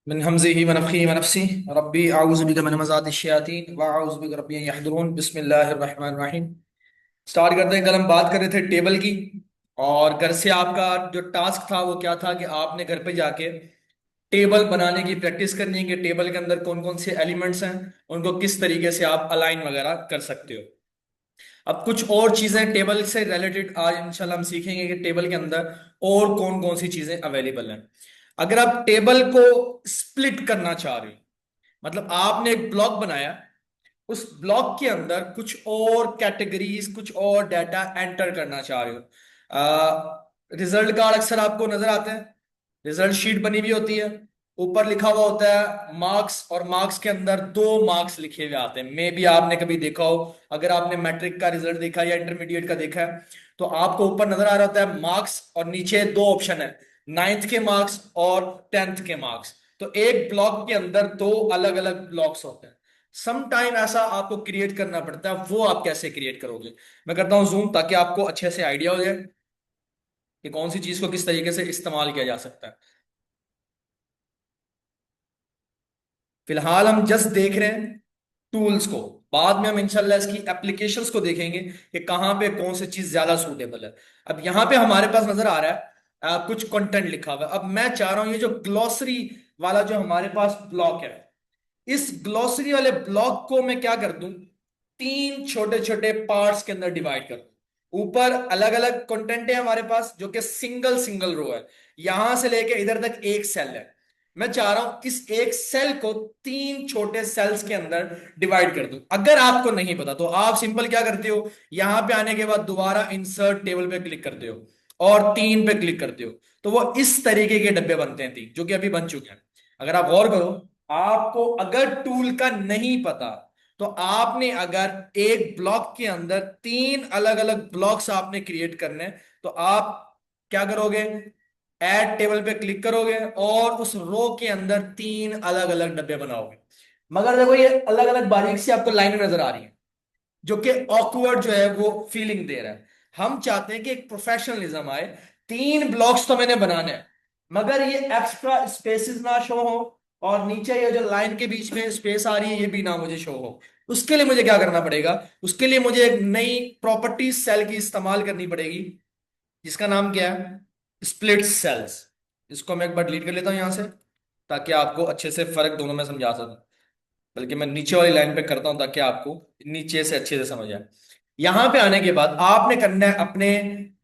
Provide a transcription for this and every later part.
मिन हमज़िही व नफ़ख़िही व नफ़्सिही रब्बी अऊज़ु बिका मिन हमाज़ातिश शयातीन व अऊज़ु बिका रब्बी अन यहज़ुरून बिस्मिल्लाहिर रहमानिर रहीम। स्टार्ट करते हैं। कल हम बात कर रहे थे टेबल की। और घर से आपका जो टास्क था वो क्या था कि आपने घर पे जाके टेबल बनाने की प्रैक्टिस करनी है कि टेबल के अंदर कौन कौन से एलिमेंट्स हैं, उनको किस तरीके से आप अलाइन वगैरह कर सकते हो। अब कुछ और चीजें टेबल से रिलेटेड आज इंशाल्लाह हम सीखेंगे कि टेबल के अंदर और कौन कौन सी चीजें अवेलेबल हैं। अगर आप टेबल को स्प्लिट करना चाह रहे हो, मतलब आपने एक ब्लॉक बनाया, उस ब्लॉक के अंदर कुछ और कैटेगरीज कुछ और डाटा एंटर करना चाह रहे हो। रिजल्ट कार्ड अक्सर आपको नजर आते हैं। रिजल्ट शीट बनी हुई होती है, ऊपर लिखा हुआ होता है मार्क्स, और मार्क्स के अंदर 2 मार्क्स लिखे हुए आते हैं। मे भी आपने कभी देखा हो, अगर आपने मैट्रिक का रिजल्ट देखा या इंटरमीडिएट का देखा है, तो आपको ऊपर नजर आ रहा होता है मार्क्स और नीचे 2 ऑप्शन है, 9th के मार्क्स और 10th के मार्क्स। तो एक ब्लॉक के अंदर 2 अलग अलग ब्लॉक्स होते हैं। सम टाइम ऐसा आपको क्रिएट करना पड़ता है, वो आप कैसे क्रिएट करोगे। मैं करता हूं जूम ताकि आपको अच्छे से आइडिया हो जाए कि कौन सी चीज को किस तरीके से इस्तेमाल किया जा सकता है। फिलहाल हम जस्ट देख रहे हैं टूल्स को, बाद में हम इंशाल्लाह इसकी एप्लीकेशंस को देखेंगे कि कहाँ पे कौन सी चीज ज्यादा सूटेबल है। अब यहाँ पे हमारे पास नजर आ रहा है कुछ कंटेंट लिखा हुआ है। अब मैं चाह रहा हूं ये जो ग्लॉसरी वाला जो हमारे पास ब्लॉक है, इस ग्लॉसरी वाले ब्लॉक को मैं क्या कर दूं, 3 छोटे छोटे पार्ट्स के अंदर डिवाइड कर दूं। ऊपर अलग अलग कंटेंट है हमारे पास जो कि सिंगल सिंगल रो है, यहां से लेके इधर तक एक सेल है। मैं चाह रहा हूं इस एक सेल को 3 छोटे सेल्स के अंदर डिवाइड कर दूं। अगर आपको नहीं पता तो आप सिंपल क्या करते हो, यहां पे आने के बाद दोबारा इंसर्ट टेबल पे क्लिक करते हो और 3 पे क्लिक करते हो, तो वो इस तरीके के डब्बे बनते हैं, 3 जो कि अभी बन चुके हैं। अगर आप गौर करो, आपको अगर टूल का नहीं पता, तो आपने अगर एक ब्लॉक के अंदर 3 अलग अलग ब्लॉक्स आपने क्रिएट करने हैं, तो आप क्या करोगे, ऐड टेबल पे क्लिक करोगे और उस रो के अंदर 3 अलग अलग डब्बे बनाओगे। मगर देखो ये अलग अलग बारीक सी आपको लाइन नजर आ रही है, जो कि ऑकवर्ड जो है वो फीलिंग दे रहा है। हम चाहते हैं कि एक प्रोफेशनलिज्म आए। 3 ब्लॉक्स तो मैंने बनाने हैं, मगर ये एक्स्ट्रा स्पेसेस ना शो हो, और नीचे ये जो लाइन के बीच में स्पेस आ रही है ये भी ना मुझे शो हो। उसके लिए मुझे क्या करना पड़ेगा, उसके लिए मुझे एक नई प्रॉपर्टी सेल की इस्तेमाल करनी पड़ेगी, जिसका नाम क्या है, स्प्लिट सेल्स। इसको मैं एक बार डिलीट कर लेता हूं यहां से, ताकि आपको अच्छे से फर्क दोनों में समझा सकूं। बल्कि मैं नीचे वाली लाइन पे करता हूं ताकि आपको नीचे से अच्छे से समझ आए। यहां पे आने के बाद आपने करना है अपने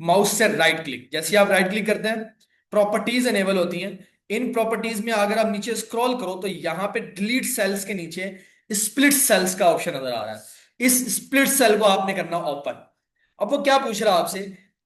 माउस से राइट क्लिक। जैसे ही आप राइट क्लिक करते हैं, प्रॉपर्टीज एनेबल होती हैं। इन प्रॉपर्टीज में अगर आप नीचे स्क्रॉल करो तो यहां पे डिलीट सेल्स के नीचे स्प्लिट सेल्स का ऑप्शन नजर आ रहा है। इस स्प्लिट सेल को आपने करना ओपन। अब वो क्या पूछ रहा है आपसे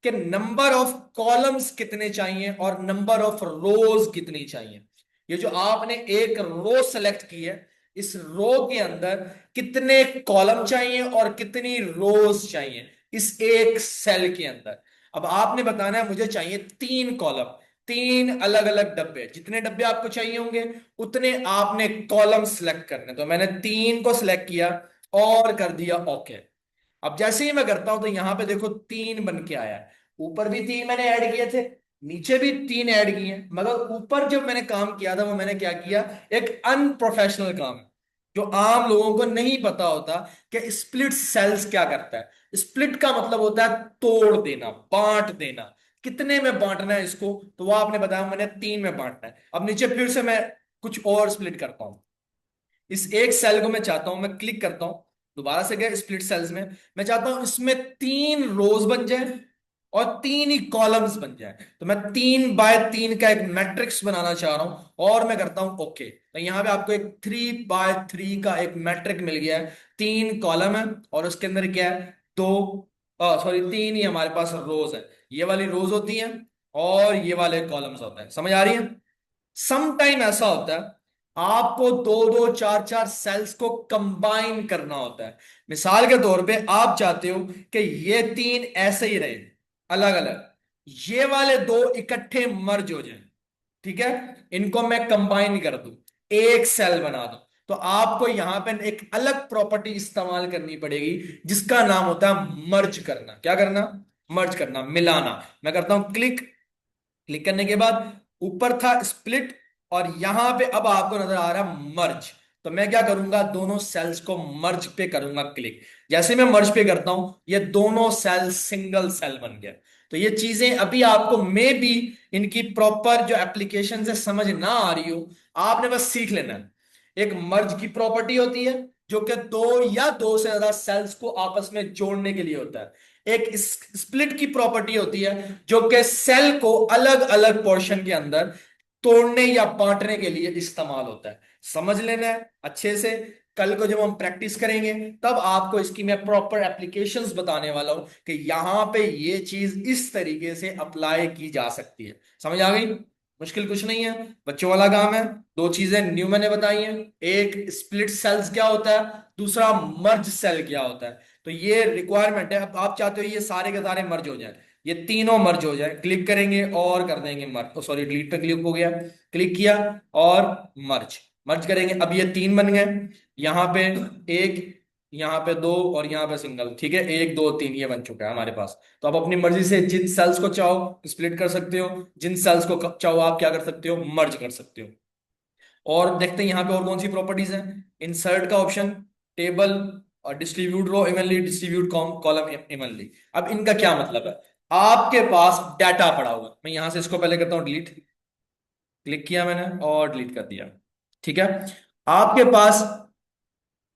कि नंबर ऑफ कॉलम्स कितने चाहिए और नंबर ऑफ रोज कितनी चाहिए। ये जो आपने एक रो सेलेक्ट की है, इस रो के अंदर कितने कॉलम चाहिए और कितनी रोज चाहिए इस एक सेल के अंदर। अब आपने बताना है मुझे चाहिए 3 कॉलम, 3 अलग अलग डब्बे। जितने डब्बे आपको चाहिए होंगे उतने आपने कॉलम सिलेक्ट करने। तो मैंने 3 को सिलेक्ट किया और कर दिया ओके। अब जैसे ही मैं करता हूं तो यहां पे देखो 3 बन के आया है। ऊपर भी 3 मैंने ऐड किए थे, नीचे भी 3 ऐड किए हैं, मगर ऊपर जब मैंने काम किया था वो मैंने क्या किया, एक अनप्रोफेशनल काम है, जो आम लोगों को नहीं पता होता कि स्प्लिट सेल्स क्या करता है। स्प्लिट का मतलब होता है तोड़ देना, बांट देना। कितने में बांटना है इसको, तो वो आपने बताया मैंने 3 में बांटना है। अब नीचे फिर से मैं कुछ और स्प्लिट करता हूं। इस एक सेल को मैं चाहता हूं, मैं क्लिक करता हूं, दोबारा से गया स्प्लिट सेल्स में। मैं चाहता हूं इसमें 3 रोज बन जाए और 3 ही कॉलम्स बन जाए। तो मैं 3 बाय 3 का एक मैट्रिक्स बनाना चाह रहा हूं और मैं करता हूं ओके। तो यहां पे आपको एक 3 बाय 3 का एक मैट्रिक मिल गया है। 3 कॉलम है और उसके अंदर क्या है, दो, सॉरी 3 ही हमारे पास रोज है। ये वाली रोज होती हैं और ये वाले कॉलम्स होते हैं। समझ आ रही है। सम टाइम ऐसा होता है आपको दो दो चार चार सेल्स को कंबाइन करना होता है। मिसाल के तौर पे आप चाहते हो कि ये 3 ऐसे ही रहे अलग अलग, ये वाले 2 इकट्ठे मर्ज हो जाएं, ठीक है, इनको मैं कंबाइन कर दूं, एक सेल बना दूं। तो आपको यहां पे एक अलग प्रॉपर्टी इस्तेमाल करनी पड़ेगी जिसका नाम होता है मर्ज करना। क्या करना, मर्ज करना, मिलाना। मैं करता हूं क्लिक। क्लिक करने के बाद ऊपर था स्प्लिट, और यहां पे अब आपको नजर आ रहा है मर्ज। तो मैं क्या करूंगा, दोनों सेल्स को मर्ज पे करूंगा क्लिक। जैसे मैं मर्ज पे करता हूं, ये दोनों सेल सिंगल सेल बन गया। तो ये चीजें अभी आपको मे बी इनकी प्रॉपर जो एप्लीकेशन से समझ ना आ रही हो, आपने बस सीख लेना है। एक मर्ज की प्रॉपर्टी होती है जो कि दो या दो से ज्यादा सेल्स को आपस में जोड़ने के लिए होता है। एक स्प्लिट की प्रॉपर्टी होती है जो कि सेल को अलग अलग पोर्शन के अंदर तोड़ने या बांटने के लिए इस्तेमाल होता है। समझ लेना है अच्छे से। कल को जब हम प्रैक्टिस करेंगे तब आपको इसकी मैं प्रॉपर एप्लीकेशंस बताने वाला हूं कि यहां पे ये चीज इस तरीके से अप्लाई की जा सकती है। समझ आ गई? मुश्किल कुछ नहीं है, बच्चों वाला काम है। दो चीजें न्यू मैंने बताई हैं, एक स्प्लिट सेल्स क्या होता है, दूसरा मर्ज सेल क्या होता है। तो ये रिक्वायरमेंट है। अब आप चाहते हो ये सारे के सारे मर्ज हो जाए, ये तीनों मर्ज हो जाए, क्लिक करेंगे और कर देंगे मर्ज। सॉरी, डिलीट पे क्लिक हो गया, क्लिक किया और मर्ज। मर्ज करेंगे, अब ये तीन बन गए। यहाँ पे एक, यहाँ पे दो और यहाँ पे सिंगल। ठीक है, एक दो तीन ये बन चुका है हमारे पास। तो आप अपनी मर्जी से जिन सेल्स को चाहो स्प्लिट कर सकते हो, जिन सेल्स को चाहो आप क्या कर सकते हो, मर्ज कर सकते हो। और देखते हैं यहाँ पे और कौन सी प्रॉपर्टीज हैं। इंसर्ट का ऑप्शन, टेबल, और डिस्ट्रीब्यूट रो इवनली, डिस्ट्रीब्यूट कॉलम इवनली। अब इनका क्या मतलब है, आपके पास डाटा पड़ा हुआ है। मैं यहां से इसको पहले करता हूं डिलीट, क्लिक किया मैंने और डिलीट कर दिया। ठीक है, आपके पास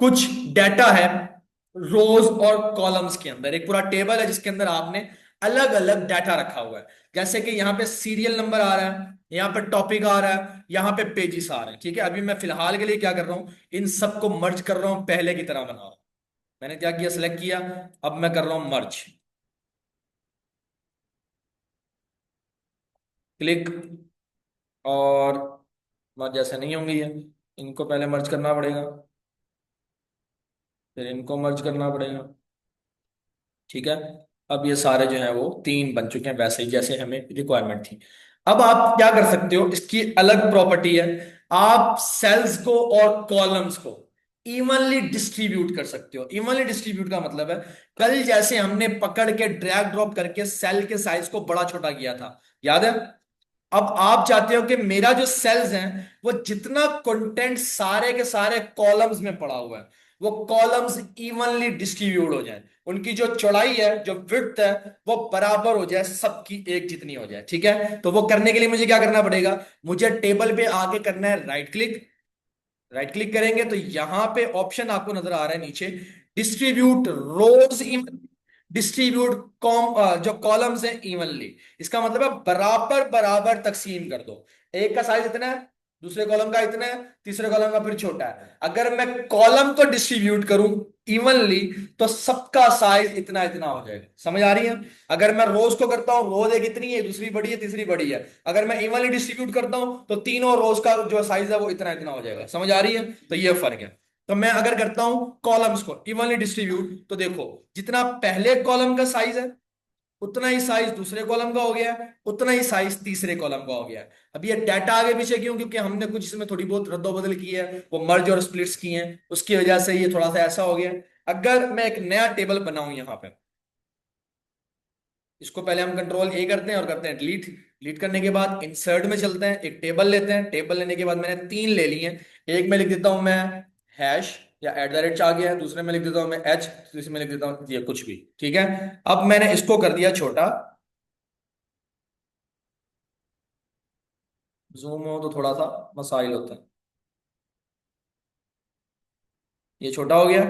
कुछ डाटा है रोज और कॉलम्स के अंदर, एक पूरा टेबल है जिसके अंदर आपने अलग अलग डाटा रखा हुआ है। जैसे कि यहाँ पे सीरियल नंबर आ रहा है, यहाँ पे टॉपिक आ रहा है, यहाँ पे पेजेस आ रहे हैं। ठीक है, अभी मैं फिलहाल के लिए क्या कर रहा हूँ, इन सबको मर्ज कर रहा हूँ, पहले की तरह बना रहा हूँ। मैंने क्या किया, सिलेक्ट किया, अब मैं कर रहा हूं मर्ज, क्लिक। और मर्ज ऐसे नहीं होंगे ये, इनको पहले मर्ज करना पड़ेगा, फिर इनको मर्ज करना पड़ेगा। ठीक है, अब ये सारे जो है वो तीन बन चुके हैं वैसे ही जैसे हमें रिक्वायरमेंट थी। अब आप क्या कर सकते हो, इसकी अलग प्रॉपर्टी है, आप सेल्स को और कॉलम्स को इवनली डिस्ट्रीब्यूट कर सकते हो। इवनली डिस्ट्रीब्यूट का मतलब है, कल जैसे हमने पकड़ के ड्रैग ड्रॉप करके सेल के साइज को बड़ा छोटा किया था, याद है? अब आप चाहते हो कि मेरा जो सेल्स हैं वो जितना कंटेंट सारे के सारे कॉलम्स में पड़ा हुआ है, वो कॉलम्स इवनली डिस्ट्रीब्यूट हो जाए, उनकी जो चौड़ाई है, जो विड्थ है, वो बराबर हो जाए, सबकी एक जितनी हो जाए। ठीक है, तो वो करने के लिए मुझे क्या करना पड़ेगा, मुझे टेबल पे आके करना है राइट क्लिक। राइट क्लिक करेंगे तो यहां पे ऑप्शन आपको नजर आ रहा है नीचे, डिस्ट्रीब्यूट रोज इन, डिस्ट्रीब्यूट कॉम, जो कॉलम्स है इवनली। इसका मतलब है बराबर बराबर तकसीम कर दो। एक का साइज इतना है, दूसरे कॉलम का इतना है, तीसरे कॉलम का फिर छोटा है। अगर मैं कॉलम को डिस्ट्रीब्यूट करूं इवनली तो सबका साइज इतना इतना हो जाएगा। समझ आ रही है? अगर मैं रोज को करता हूं, रोज एक इतनी है, दूसरी बड़ी है, तीसरी बड़ी है। अगर मैं इवनली डिस्ट्रीब्यूट करता हूं तो तीनों रोज का जो साइज है वो इतना इतना हो जाएगा। समझ आ रही है? तो ये फर्क है। तो मैं अगर करता हूं कॉलम्स को इवनली डिस्ट्रीब्यूट, तो देखो जितना पहले कॉलम का साइज है उतना ही साइज दूसरे कॉलम का हो गया है, उतना ही साइज तीसरे कॉलम का हो गया है। अब ये डाटा आगे पीछे क्यों, क्योंकि हमने कुछ इसमें थोड़ी बहुत रद्दोबदल की है, वो मर्ज और स्प्लिट्स की हैं, उसकी वजह से ये थोड़ा सा ऐसा हो गया है। अगर मैं एक नया टेबल बनाऊं यहां पे, इसको पहले हम कंट्रोल ए करते हैं और करते हैं डिलीट। डिलीट करने के बाद इंसर्ट में चलते हैं, एक टेबल लेते हैं। टेबल लेने के बाद मैंने तीन ले लिए हैं। एक में लिख देता हूं मैं हैश या एट द रेट आ गया है, दूसरे में लिख देता हूं मैं एच, तीसरे में लिख देता हूं ये कुछ भी। ठीक है, अब मैंने इसको कर दिया छोटा, जूम हो तो थोड़ा सा मसाइल होता है, ये छोटा हो गया।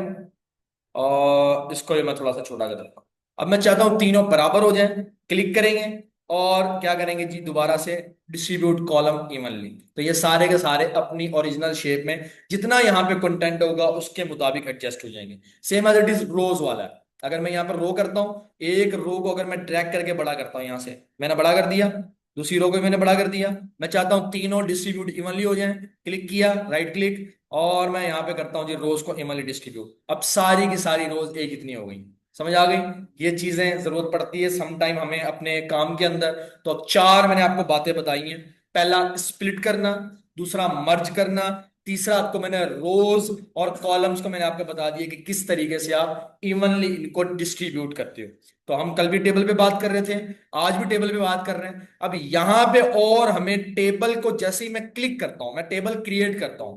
और इसको भी मैं थोड़ा सा छोटा कर देता हूं। अब मैं चाहता हूं तीनों बराबर हो जाएं, क्लिक करेंगे और क्या करेंगे जी, दोबारा से डिस्ट्रीब्यूट कॉलम इवनली। तो ये सारे के सारे अपनी ओरिजिनल शेप में जितना यहाँ पे कंटेंट होगा उसके मुताबिक एडजस्ट हो जाएंगे। Same as it is rose वाला है। अगर मैं यहाँ पर रो करता हूँ, एक रो को अगर मैं ड्रैग करके बड़ा करता हूँ, यहाँ से मैंने बड़ा कर दिया, दूसरी रो को भी मैंने बड़ा कर दिया। मैं चाहता हूँ तीनों डिस्ट्रीब्यूट इवनली हो जाएं, क्लिक किया, राइट क्लिक, और मैं यहाँ पे करता हूँ जी रोज को इवनली डिस्ट्रीब्यूट। अब सारी की सारी रोज एक इतनी हो गई। समझ आ गई? ये चीजें जरूरत पड़ती है सम टाइम हमें अपने काम के अंदर। तो अब चार मैंने आपको बातें बताई हैं। पहला स्प्लिट करना, दूसरा मर्ज करना, तीसरा आपको मैंने रोज और कॉलम्स को मैंने आपको बता दिया कि किस तरीके से आप इवनली इनको डिस्ट्रीब्यूट करते हो। तो हम कल भी टेबल पे बात कर रहे थे, आज भी टेबल पे बात कर रहे हैं। अब यहां पे और हमें टेबल को जैसे ही मैं क्लिक करता हूं, मैं टेबल क्रिएट करता हूं,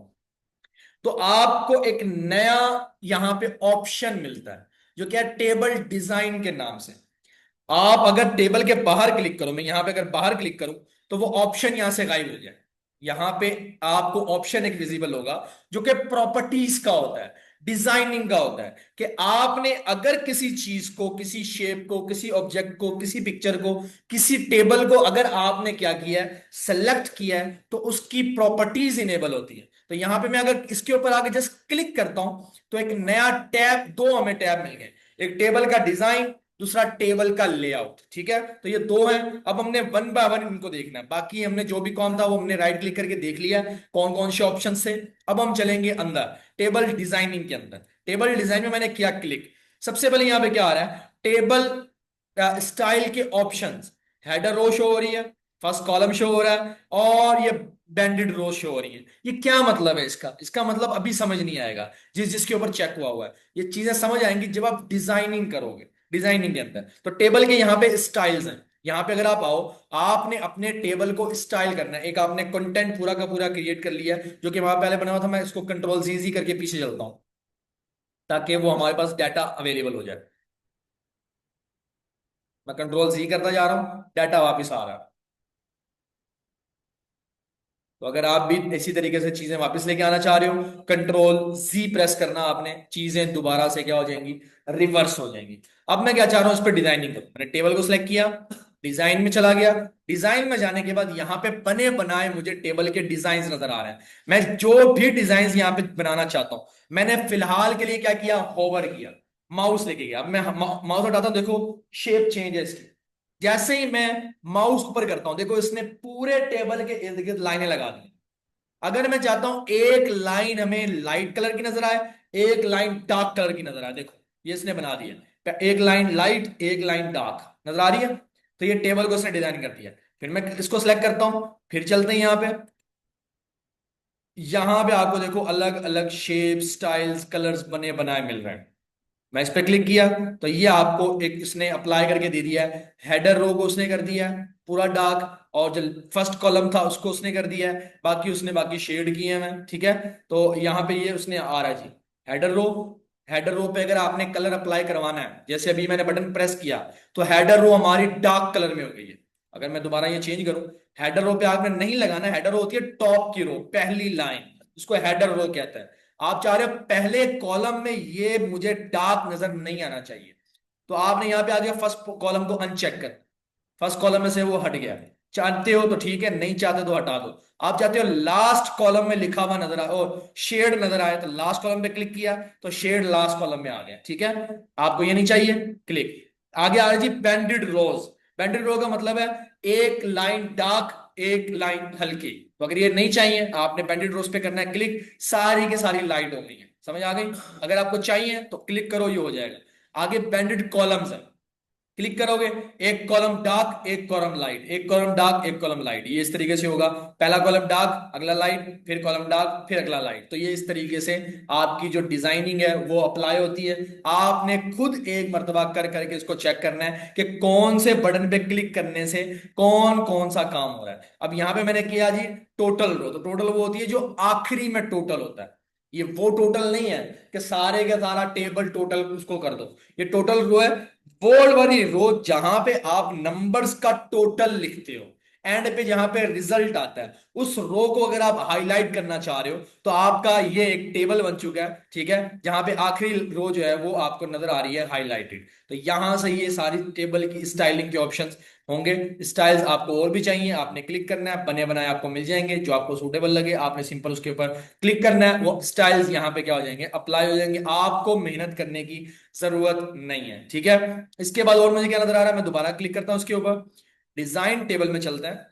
तो आपको एक नया यहां पे ऑप्शन मिलता है जो क्या है, टेबल डिजाइन के नाम से। आप अगर टेबल के बाहर क्लिक करो, मैं यहां पे अगर बाहर क्लिक करूं तो वो ऑप्शन यहां से गायब हो जाए। यहां पे आपको ऑप्शन एक विजिबल होगा जो कि प्रॉपर्टीज का होता है, डिजाइनिंग का होता है, कि आपने अगर किसी चीज को, किसी शेप को, किसी ऑब्जेक्ट को, किसी पिक्चर को, किसी टेबल को अगर आपने क्या किया है, सेलेक्ट किया है, तो उसकी प्रॉपर्टीज इनेबल होती है। तो यहां पे मैं अगर इसके ऊपर आगे जस्ट क्लिक करता हूं तो एक नया टैब, दो हमें टैब मिल गए, एक टेबल का डिजाइन, दूसरा टेबल का लेआउट। ठीक है, तो ये दो हैं। अब हमने वन बाय वन इनको देखना है, बाकी हमने जो भी काम था वो हमने राइट क्लिक करके देख लिया कौन कौन से ऑप्शन से। अब हम चलेंगे अंदर टेबल डिजाइनिंग के अंदर। टेबल डिजाइन में मैंने किया क्लिक, सबसे पहले यहां पे क्या आ रहा है, टेबल स्टाइल के ऑप्शंस। हेडर रो शो हो रही है, फर्स्ट कॉलम शो हो रहा है, और ये बैंडेड रो शो हो रही है। ये क्या मतलब है इसका? इसका मतलब अभी समझ नहीं आएगा जिस जिसके ऊपर चेक हुआ है। ये चीजें समझ आएंगी जब आप डिजाइनिंग करोगे। डिजाइनिंग के अंदर तो टेबल के यहाँ पे स्टाइल्स हैं। यहाँ पे अगर आप आओ, आपने अपने टेबल को स्टाइल करना है। एक आपने कंटेंट पूरा का पूरा क्रिएट कर लिया है, जो कि वहां पहले बना हुआ था। मैं इसको कंट्रोल जी करके पीछे चलता हूं ताकि वो हमारे पास डाटा अवेलेबल हो जाए। मैं कंट्रोल जी करता जा रहा हूं, डाटा वापिस आ रहा है। तो अगर आप भी इसी तरीके से चीजें वापस लेके आना चाह रहे हो, कंट्रोल जी प्रेस करना आपने, चीजें दोबारा से क्या हो जाएंगी, रिवर्स हो जाएंगी। अब मैं क्या चाह रहा हूं, इस पर डिजाइनिंग करूं। मैंने टेबल को सिलेक्ट किया, डिजाइन में चला गया। डिजाइन में जाने के बाद यहाँ पे बने बनाए मुझे टेबल के डिजाइन नजर आ रहे हैं। मैं जो भी डिजाइन यहाँ पे बनाना चाहता हूं, मैंने फिलहाल के लिए क्या किया, होवर किया, माउस लेके गया। अब मैं माउस हटाता हूं, देखो शेप चेंज है इसकी। जैसे ही मैं माउस ऊपर करता हूं, देखो इसने पूरे टेबल के इर्द गिर्द लाइनें लगा दी। अगर मैं चाहता हूं एक लाइन हमें लाइट कलर की नजर आए, एक लाइन डार्क कलर की नजर आए, देखो ये इसने बना दिया, एक लाइन लाइट, एक लाइन डार्क नजर आ रही है। तो ये टेबल को इसने डिजाइन कर दिया। फिर मैं इसको सिलेक्ट करता हूं, फिर चलते हैं यहां पे। यहां पे आपको देखो अलग अलग शेप, स्टाइल्स, कलर्स बने बनाए मिल रहे हैं। मैं इस पर क्लिक किया तो ये आपको एक इसने अप्लाई करके दे दिया है। हेडर रो को उसने कर दिया है पूरा डार्क, और जो फर्स्ट कॉलम था उसको उसने कर दिया है, बाकी उसने बाकी शेड किए हैं। मैं ठीक है, तो यहाँ पे ये उसने आ रहा है जी, हेडर रो। हेडर रो पे अगर आपने कलर अप्लाई करवाना है, जैसे अभी मैंने बटन प्रेस किया तो हेडर रो हमारी डार्क कलर में हो गई है। अगर मैं दोबारा ये चेंज करूं, हेडर रो पे आपने नहीं लगाना। हेडर रो होती है टॉप की रो, पहली लाइन, उसको हेडर रो कहता है। आप चाह रहे हो पहले कॉलम में ये मुझे डार्क नजर नहीं आना चाहिए, तो आपने यहां पे आ गया फर्स्ट कॉलम को अनचेक कर, फर्स्ट कॉलम में से वो हट गया। चाहते हो तो ठीक है, नहीं चाहते तो हटा दो। आप चाहते हो लास्ट कॉलम में लिखा हुआ नजर आए और शेड नजर आए, तो लास्ट कॉलम पे क्लिक किया तो शेड लास्ट कॉलम में आ गया। ठीक है, आपको ये नहीं चाहिए, क्लिक। आगे आ रहा है जी बैंडेड रोज। बैंडेड रो का मतलब है एक लाइन डार्क, एक लाइन हल्की। तो अगर ये नहीं चाहिए, आपने बैंडेड रोज पे करना है क्लिक, सारी की सारी लाइट हो गई है। समझ आ गई? अगर आपको चाहिए तो क्लिक करो, ये हो जाएगा। आगे बैंडेड कॉलम्स है, क्लिक करोगे, एक कॉलम डार्क, एक कॉलम लाइट, एक कॉलम डार्क, एक कॉलम लाइट, ये इस तरीके से होगा। पहला कॉलम डार्क, अगला लाइट, फिर कॉलम डार्क, फिर अगला लाइट। तो ये इस तरीके से आपकी जो डिजाइनिंग है वो अप्लाई होती है। आपने खुद एक मर्तबा कर करके इसको चेक करना है कि कौन से बटन पे क्लिक करने से कौन कौन सा काम हो रहा है। अब यहां पे मैंने किया जी टोटल रो। तो टोटल वो होती है जो आखिरी में टोटल होता है। ये वो टोटल नहीं है कि सारे का सारा टेबल टोटल उसको कर दो। ये टोटल रो है, बोल्ड वाली रो, जहां पे आप नंबर्स का टोटल लिखते हो, एंड पे जहां पे रिजल्ट आता है, उस रो को अगर आप हाईलाइट करना चाह रहे हो तो आपका ये एक टेबल बन चुका है। ठीक है, जहां पे आखिरी रो जो है वो आपको नजर आ रही है हाईलाइटेड। तो यहां से ये सारी टेबल की स्टाइलिंग के ऑप्शंस होंगे। स्टाइल्स आपको और भी चाहिए, आपने क्लिक करना है, बने बनाए आपको मिल जाएंगे जो आपको सूटेबल लगे। आपने सिंपल उसके ऊपर क्लिक करना है, वो स्टाइल्स यहाँ पे क्या हो जाएंगे, अप्लाई हो जाएंगे। आपको मेहनत करने की जरूरत नहीं है। ठीक है, इसके बाद और मुझे क्या नजर आ रहा है, मैं दोबारा क्लिक करता हूं उसके ऊपर, डिजाइन टेबल में चलते हैं।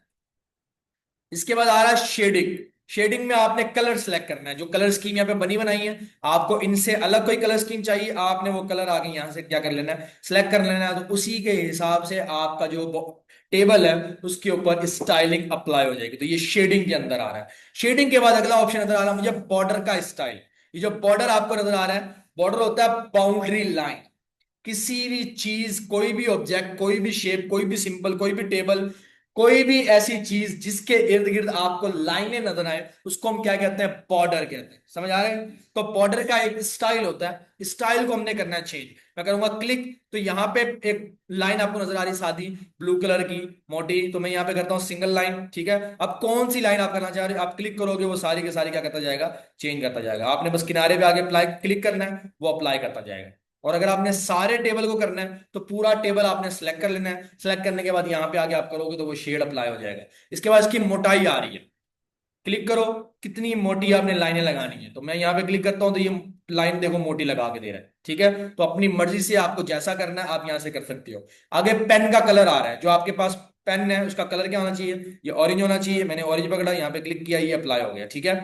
इसके बाद आ रहा है शेडिंग। शेडिंग में आपने कलर सेलेक्ट करना है, जो कलर स्कीम यहाँ पे बनी बनाई है, आपको इनसे अलग कोई कलर स्कीम चाहिए, आपने वो कलर आगे यहाँ से क्या कर लेना है, सिलेक्ट कर लेना है। तो उसी के हिसाब से आपका जो टेबल है उसके ऊपर स्टाइलिंग अप्लाई हो जाएगी। तो ये शेडिंग के अंदर आ रहा है। शेडिंग के बाद अगला ऑप्शन नजर आ रहा है मुझे बॉर्डर का स्टाइल। ये जो बॉर्डर आपको नजर आ रहा है, बॉर्डर होता है बाउंड्री लाइन। किसी भी चीज, कोई भी ऑब्जेक्ट, कोई भी शेप, कोई भी सिंबल, कोई भी टेबल, कोई भी ऐसी चीज जिसके इर्द गिर्द आपको लाइनें नजर आए, उसको हम क्या कहते हैं, बॉर्डर कहते हैं। समझ आ रहे हैं? तो बॉर्डर का एक स्टाइल होता है, स्टाइल को हमने करना है चेंज। मैं करूंगा क्लिक, तो यहाँ पे एक लाइन आपको नजर आ रही है सादी ब्लू कलर की मोटी, तो मैं यहाँ पे करता हूँ सिंगल लाइन। ठीक है, अब कौन सी लाइन आप करना चाह रहे हो, आप क्लिक करोगे वो सारी के सारी क्या करता जाएगा, चेंज करता जाएगा। आपने बस किनारे पे आगे अप्लाई क्लिक करना है, वो अप्लाई करता जाएगा। और अगर आपने सारे टेबल को करना है तो पूरा टेबल आपने सेलेक्ट कर लेना है। सेलेक्ट करने के बाद यहाँ पे आगे आप करोगे तो वो शेड अप्लाई हो जाएगा। इसके बाद इसकी मोटाई आ रही है, क्लिक करो, कितनी मोटी आपने लाइनें लगानी है। तो मैं यहाँ पे क्लिक करता हूँ तो ये लाइन देखो मोटी लगा के दे रहा है। ठीक है, तो अपनी मर्जी से आपको जैसा करना है आप यहाँ से कर सकते हो। आगे पेन का कलर आ रहा है, जो आपके पास पेन है उसका कलर क्या होना चाहिए, ये ऑरेंज होना चाहिए। मैंने ऑरेंज पकड़ा, यहाँ पे क्लिक किया, ये अप्लाई हो गया। ठीक है,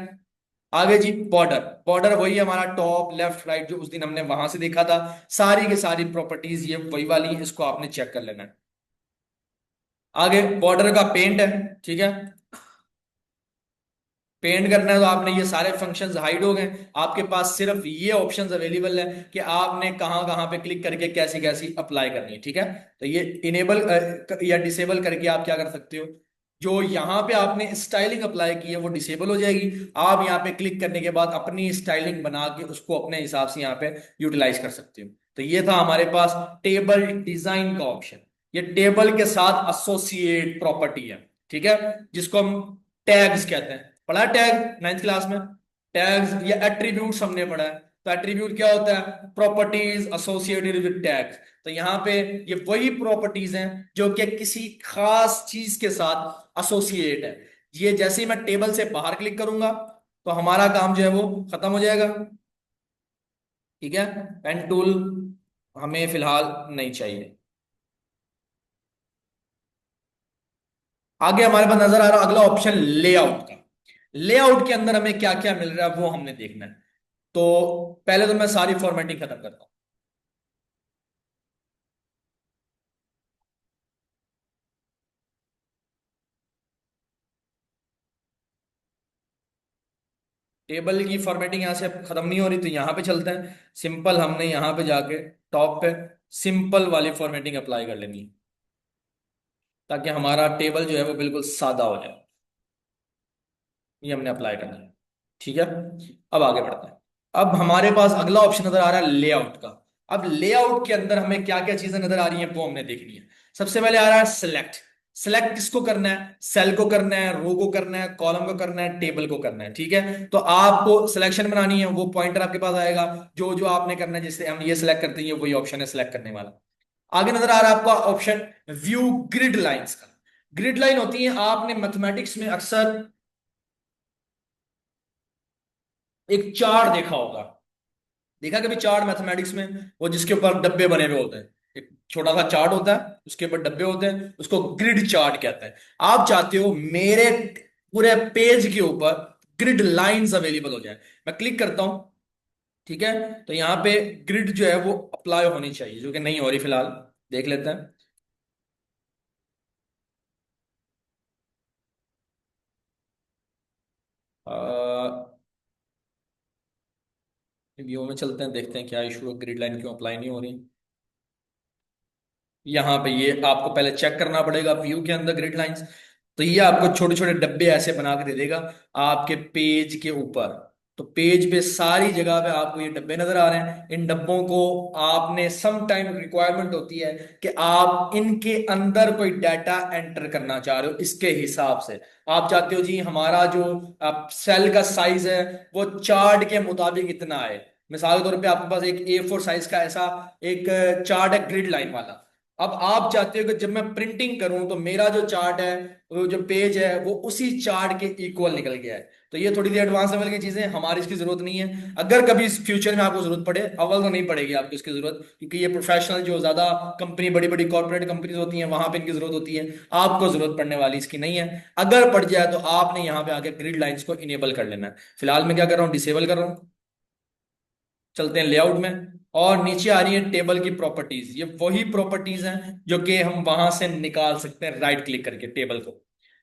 आगे जी बॉर्डर। बॉर्डर वही हमारा टॉप लेफ्ट राइट जो उस दिन हमने वहां से देखा था, सारी की सारी प्रॉपर्टीज ये वही वाली है, इसको आपने चेक कर लेना है। आगे बॉर्डर का पेंट है। ठीक है, पेंट करना है तो आपने ये सारे फंक्शंस हाइड हो गए, आपके पास सिर्फ ये ऑप्शंस अवेलेबल है कि आपने कहां कहां पे क्लिक करके कैसी कैसी अप्लाई करनी है। ठीक है, तो ये इनेबल या डिसेबल करके आप क्या कर सकते हो, जो यहाँ पे आपने स्टाइलिंग अप्लाई की है वो डिसेबल हो जाएगी। आप यहाँ पे क्लिक करने के बाद अपनी स्टाइलिंग बना के उसको अपने हिसाब से यहाँ पे यूटिलाइज कर सकते हो। तो ये था हमारे पास टेबल डिजाइन का ऑप्शन। ये टेबल के साथ एसोसिएट प्रॉपर्टी है। ठीक है, जिसको हम टैग्स कहते हैं। पढ़ा है टैग नाइन्थ क्लास में? टैग्स या एट्रीब्यूट्स हमने पढ़ा है। तो एट्रीब्यूट क्या होता है, प्रॉपर्टीज एसोसिएटेड विद टैग्स। तो यहाँ पे ये वही प्रॉपर्टीज हैं जो कि किसी खास चीज के साथ एसोसिएट है। ये जैसे ही मैं टेबल से बाहर क्लिक करूंगा तो हमारा काम जो है वो खत्म हो जाएगा। ठीक है, पेन टूल हमें फिलहाल नहीं चाहिए। आगे हमारे पास नजर आ रहा अगला ऑप्शन लेआउट का। लेआउट के अंदर हमें क्या क्या मिल रहा है वो हमने देखना है। तो पहले तो मैं सारी फॉर्मेटिंग खत्म करता हूं। टेबल की फॉर्मेटिंग यहां से खत्म नहीं हो रही तो यहां पे चलते हैं। सिंपल हमने यहां पे जाके टॉप पे सिंपल वाली फॉर्मेटिंग अप्लाई कर लेनी है, ताकि हमारा टेबल जो है वो बिल्कुल सादा हो जाए। ये हमने अप्लाई करना है। ठीक है, अब आगे बढ़ते हैं। अब हमारे पास अगला ऑप्शन नजर आ रहा है लेआउट का। अब लेआउट के अंदर हमें क्या क्या चीजें नजर आ रही हैं वो हमने देखनी है। सबसे पहले आ रहा है सिलेक्ट। सिलेक्ट किसको करना है, सेल को करना है, रो को करना है, कॉलम को करना है, टेबल को करना है। ठीक है, तो आपको सिलेक्शन बनानी है, वो पॉइंटर आपके पास आएगा, जो जो आपने करना है। जैसे हम ये सिलेक्ट करते हैं, ये वही ऑप्शन है सिलेक्ट करने वाला। आगे नजर आ रहा है आपका ऑप्शन व्यू ग्रिड लाइंस का। ग्रिड लाइन होती है, आपने मैथमेटिक्स में अक्सर एक चार्ट देखा होगा। देखा कभी चार्ट मैथमेटिक्स में, वो जिसके ऊपर डब्बे बने हुए होते हैं। एक छोटा सा चार्ट होता है, उसके ऊपर डब्बे होते हैं, उसको ग्रिड चार्ट कहते हैं। आप चाहते हो मेरे पूरे पेज के ऊपर ग्रिड लाइंस अवेलेबल हो जाए, मैं क्लिक करता हूं। ठीक है, तो यहाँ पे ग्रिड जो है वो अप्लाई होनी चाहिए, जो कि नहीं हो रही फिलहाल। देख लेते हैं। व्यू में चलते हैं, देखते हैं क्या इशू है, ग्रिड लाइन क्यों अप्लाई नहीं हो रही। यहाँ पे ये आपको पहले चेक करना पड़ेगा व्यू के अंदर ग्रिड लाइंस। तो ये आपको छोटे छोटे डब्बे ऐसे बना के दे देगा आपके पेज के ऊपर। तो पेज पे सारी जगह पे आपको ये डब्बे नजर आ रहे हैं। इन डब्बों को आपने सम टाइम रिक्वायरमेंट होती है कि आप इनके अंदर कोई डाटा एंटर करना चाह रहे हो, इसके हिसाब से आप चाहते हो जी हमारा जो सेल का साइज है वो चार्ट के मुताबिक इतना है। मिसाल के तौर पे आपके पास एक A4 साइज का ऐसा एक चार्ट है ग्रिड लाइन वाला। अब आप चाहते हो कि जब मैं प्रिंटिंग करूं तो मेरा जो चार्ट है, वो जो पेज है, वो उसी चार्ट के इक्वल निकल गया है। तो ये थोड़ी सी एडवांस लेवल की चीजें, हमारी इसकी जरूरत नहीं है। अगर कभी इस फ्यूचर में आपको जरूरत पड़े, अव्वल तो नहीं पड़ेगी आपको इसकी जरूरत, क्योंकि ये प्रोफेशनल जो ज्यादा कंपनी, बड़ी बड़ी कॉर्पोरेट कंपनीज होती हैं, वहां पे इनकी जरूरत होती है। आपको जरूरत पड़ने वाली इसकी नहीं है। अगर पड़ जाए तो आपने यहाँ पे आके ग्रिड लाइंस को इनेबल कर लेना है। फिलहाल मैं क्या कर रहा हूँ, डिसेबल कर रहा हूँ। चलते हैं लेआउट में, और नीचे आ रही है टेबल की प्रॉपर्टीज। ये वही प्रॉपर्टीज हैं जो कि हम वहां से निकाल सकते हैं राइट क्लिक करके टेबल को।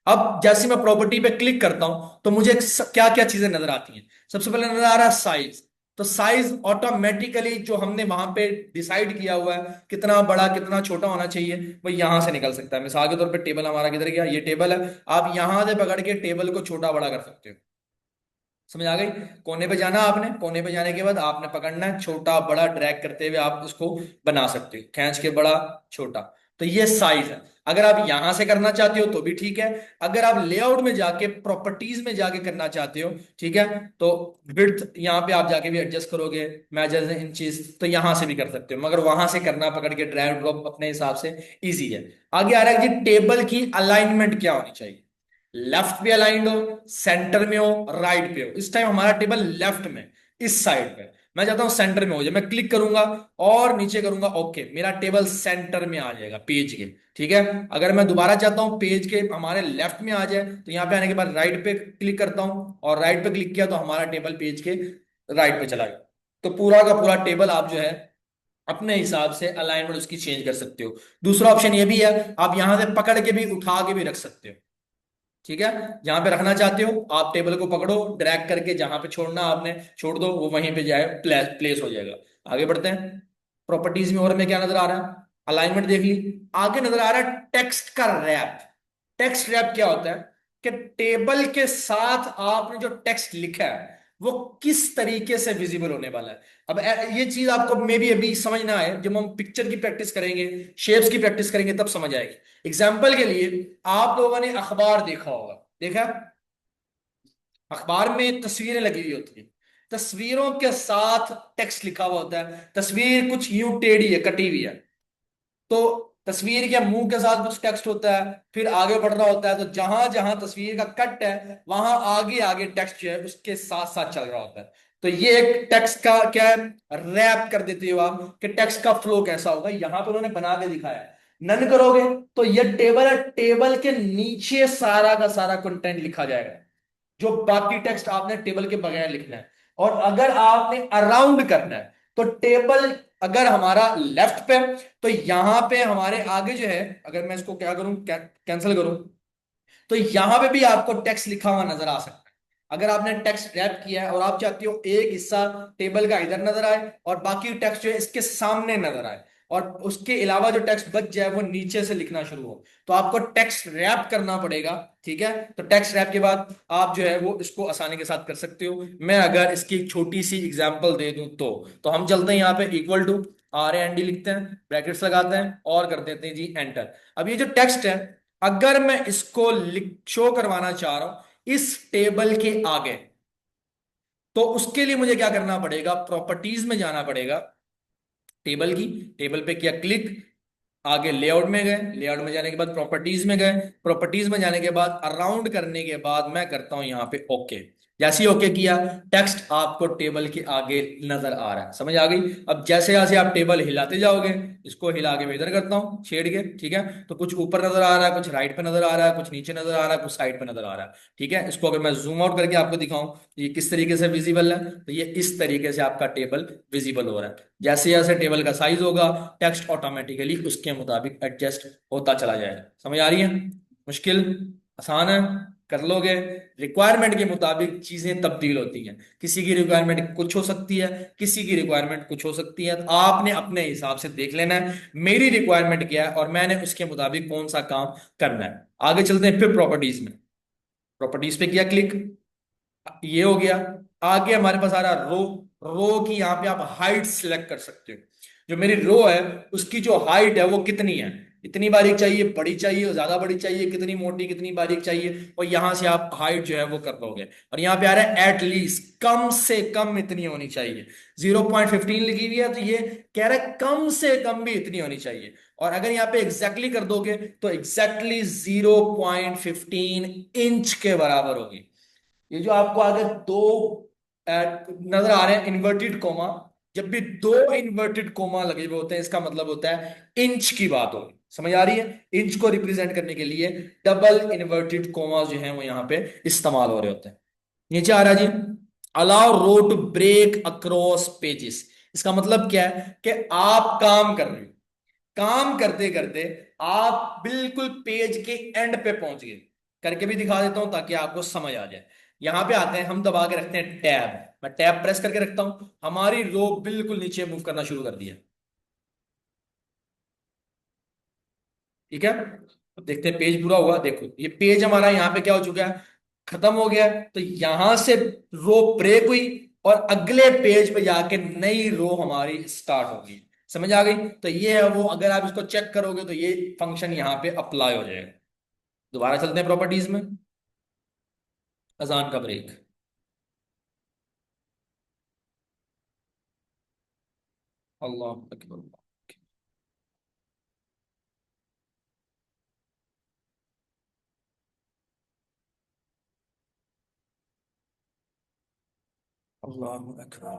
अब जैसे मैं प्रॉपर्टी पे क्लिक करता हूं तो मुझे क्या क्या चीजें नजर आती हैं। सबसे पहले नजर आ रहा है साइज। तो साइज ऑटोमेटिकली जो हमने वहां पे डिसाइड किया हुआ है, कितना बड़ा कितना छोटा होना चाहिए, वो यहां से निकल सकता है। मिसाल के तौर पे टेबल हमारा किधर गया, ये टेबल है। आप यहां से पकड़ के टेबल को छोटा बड़ा कर सकते हो। समझ आ गई। कोने पे जाना आपने, कोने पे जाने के बाद आपने पकड़ना है, छोटा बड़ा ड्रैग करते हुए आप उसको बना सकते हो, खींच के बड़ा छोटा। तो ये साइज है। अगर आप यहां से करना चाहते हो तो भी ठीक है। अगर आप लेआउट में जाके प्रॉपर्टीज में जाके करना चाहते हो, ठीक है, तो विड्थ यहाँ पे आप जाके भी एडजस्ट करोगे, मेजर्स इन इंचेस, तो यहां से भी कर सकते हो। मगर वहां से करना पकड़ के ड्रैग ड्रॉप अपने हिसाब से इजी है। आगे आ रहा है कि टेबल की अलाइनमेंट क्या होनी चाहिए। लेफ्ट पे अलाइंड हो, सेंटर में हो, राइट पे हो। इस टाइम हमारा टेबल लेफ्ट में, इस साइड पे। मैं चाहता हूं सेंटर में हो जाए। मैं क्लिक करूंगा और नीचे करूंगा ओके, मेरा टेबल सेंटर में आ जाएगा पेज के। ठीक है। अगर मैं दोबारा चाहता हूं पेज के हमारे लेफ्ट में आ जाए, तो यहां पे आने के बाद राइट पे क्लिक करता हूं, और राइट पे क्लिक किया तो हमारा टेबल पेज के राइट पे चला गया। तो पूरा का पूरा टेबल आप जो है अपने हिसाब से अलाइनमेंट उसकी चेंज कर सकते हो। दूसरा ऑप्शन ये भी है, आप यहां से पकड़ के भी उठा के भी रख सकते हो। ठीक है। जहां पे रखना चाहते हो आप टेबल को पकड़ो, ड्रैग करके जहां पे छोड़ना आपने छोड़ दो, वो वहीं पे जाए, प्लेस हो जाएगा। आगे बढ़ते हैं। प्रॉपर्टीज में और में क्या नजर आ रहा है, अलाइनमेंट देख ली। आगे नजर आ रहा है टेक्स्ट का रैप। टेक्स्ट रैप क्या होता है कि टेबल के साथ आपने जो टेक्स्ट लिखा है वो किस तरीके से विजिबल होने वाला है। अब ये चीज आपको मे बी अभी समझ ना आए, जब हम पिक्चर की प्रैक्टिस करेंगे, शेप्स की प्रैक्टिस करेंगे, तब समझ आएगी। एग्जाम्पल के लिए, आप लोगों ने अखबार देखा होगा, देखा, अखबार में तस्वीरें लगी हुई होती है, तस्वीरों के साथ टेक्स्ट लिखा हुआ होता है। तस्वीर कुछ यूं टेढ़ी है, कटी हुई है, तो तस्वीर के मुंह के साथ कुछ टेक्स्ट होता है, फिर आगे बढ़ रहा होता है, तो जहां जहां तस्वीर का कट है वहां आगे आगे टेक्स्ट जो है उसके साथ साथ चल रहा होता है। तो ये एक टेक्स्ट का क्या है, रैप कर देते हो आप, कि टेक्स्ट का फ्लो कैसा होगा, यहां पर उन्होंने बना के दिखाया है। नन करोगे तो ये टेबल है, टेबल के नीचे सारा का सारा कंटेंट लिखा जाएगा, जो बाकी टेक्स्ट आपने टेबल के बगैर लिखना है। और अगर आपने अराउंड करना है तो टेबल अगर हमारा लेफ्ट पे, तो यहां पे हमारे आगे जो है, अगर मैं इसको क्या करूं, कैंसिल करूं, तो यहां पे भी आपको टेक्स्ट लिखा हुआ नजर आ सकता है। अगर आपने टेक्स्ट रैप किया है और आप चाहते हो एक हिस्सा टेबल का इधर नजर आए और बाकी टेक्स्ट जो है इसके सामने नजर आए, और उसके अलावा जो टेक्स्ट बच जाए वो नीचे से लिखना शुरू हो, तो आपको टेक्स्ट रैप करना पड़ेगा। ठीक है। तो टेक्स्ट रैप के बाद आप जो है वो इसको आसानी के साथ कर सकते हो। मैं अगर इसकी एक छोटी सी एग्जांपल दे दूं तो हम चलते हैं यहाँ पे इक्वल टू RAND लिखते हैं, ब्रैकेट्स लगाते हैं और कर देते हैं जी एंटर। अब ये जो टेक्स्ट है, अगर मैं इसको लिख शो करवाना चाह रहा हूं इस टेबल के आगे, तो उसके लिए मुझे क्या करना पड़ेगा, प्रॉपर्टीज में जाना पड़ेगा, टेबल की, टेबल पे किया क्लिक, आगे लेआउट में गए, लेआउट में जाने के बाद प्रॉपर्टीज में गए, प्रॉपर्टीज में जाने के बाद अराउंड करने के बाद मैं करता हूं यहां पे ओके। जैसे ही ओके किया, टेक्स्ट आपको टेबल के आगे नजर आ रहा है। समझ आ गई। अब जैसे जैसे आप टेबल हिलाते जाओगे, इसको हिला के मैं इधर करता हूँ छेड़ के, ठीक है, तो कुछ ऊपर नजर आ रहा है, कुछ राइट पे नजर आ रहा है, कुछ नीचे नजर आ रहा है, कुछ साइड पे नजर आ रहा है। ठीक है। इसको अगर मैं जूम आउट करके आपको दिखाऊं ये किस तरीके से विजिबल है, तो ये इस तरीके से आपका टेबल विजिबल हो रहा है। जैसे जैसे टेबल का साइज होगा, टेक्स्ट ऑटोमेटिकली उसके मुताबिक एडजस्ट होता चला जाएगा। समझ आ रही है। मुश्किल, आसान है, कर लोगे। रिक्वायरमेंट के मुताबिक चीजें तब्दील होती हैं। किसी की रिक्वायरमेंट कुछ हो सकती है, किसी की रिक्वायरमेंट कुछ हो सकती है, तो आपने अपने हिसाब से देख लेना है मेरी रिक्वायरमेंट क्या है और मैंने उसके मुताबिक कौन सा काम करना है। आगे चलते हैं फिर प्रॉपर्टीज में। प्रॉपर्टीज पे किया क्लिक, ये हो गया। आगे हमारे पास आ रहा रो। रो की यहाँ पे आप हाइट सिलेक्ट कर सकते हो। जो मेरी रो है उसकी जो हाइट है वो कितनी है, इतनी बारीक चाहिए, बड़ी चाहिए, ज्यादा बड़ी चाहिए, कितनी मोटी कितनी बारीक चाहिए, और यहां से आप हाइट जो है वो कर लोगे। और यहाँ पे आ रहा है एटलीस्ट, कम से कम इतनी होनी चाहिए। 0.15 लिखी हुई है तो ये कह रहा है कम से कम भी इतनी होनी चाहिए। और अगर यहाँ पे एग्जैक्टली कर दोगे तो एग्जैक्टली 0.15 इंच के बराबर होगी। ये जो आपको आगे दो नजर आ रहे हैं इन्वर्टेड कोमा, जब भी दो इन्वर्टेड कोमा लगे हुए होते हैं इसका मतलब होता है इंच की बात होगी। समझ आ रही है? इंच को रिप्रेजेंट करने के लिए डबल इन्वर्टेड कोमा जो है वो यहाँ पे इस्तेमाल हो रहे होते हैं। नीचे आ रहा जी, allow row to break across pages. इसका मतलब क्या है कि आप काम कर रहे हो, काम करते करते आप बिल्कुल पेज के एंड पे पहुंच गए। करके भी दिखा देता हूं ताकि आपको समझ आ जाए। यहां पे आते हैं, हम दबा के रखते हैं टैब। मैं टैब प्रेस करके रखता हूं, हमारी रो बिल्कुल नीचे मूव करना शुरू कर दिया। ठीक है, अब देखते हैं पेज पूरा हुआ। देखो ये पेज हमारा यहाँ पे क्या हो चुका है, खत्म हो गया है। तो यहां से रो ब्रेक हुई और अगले पेज पे जाके नई रो हमारी स्टार्ट होगी। समझ आ गई? तो ये है वो, अगर आप इसको चेक करोगे तो ये फंक्शन यहाँ पे अप्लाई हो जाएगा। दोबारा चलते हैं प्रॉपर्टीज में। अजान का ब्रेक। अल्लाह अकबर। अल्लाह अकबर।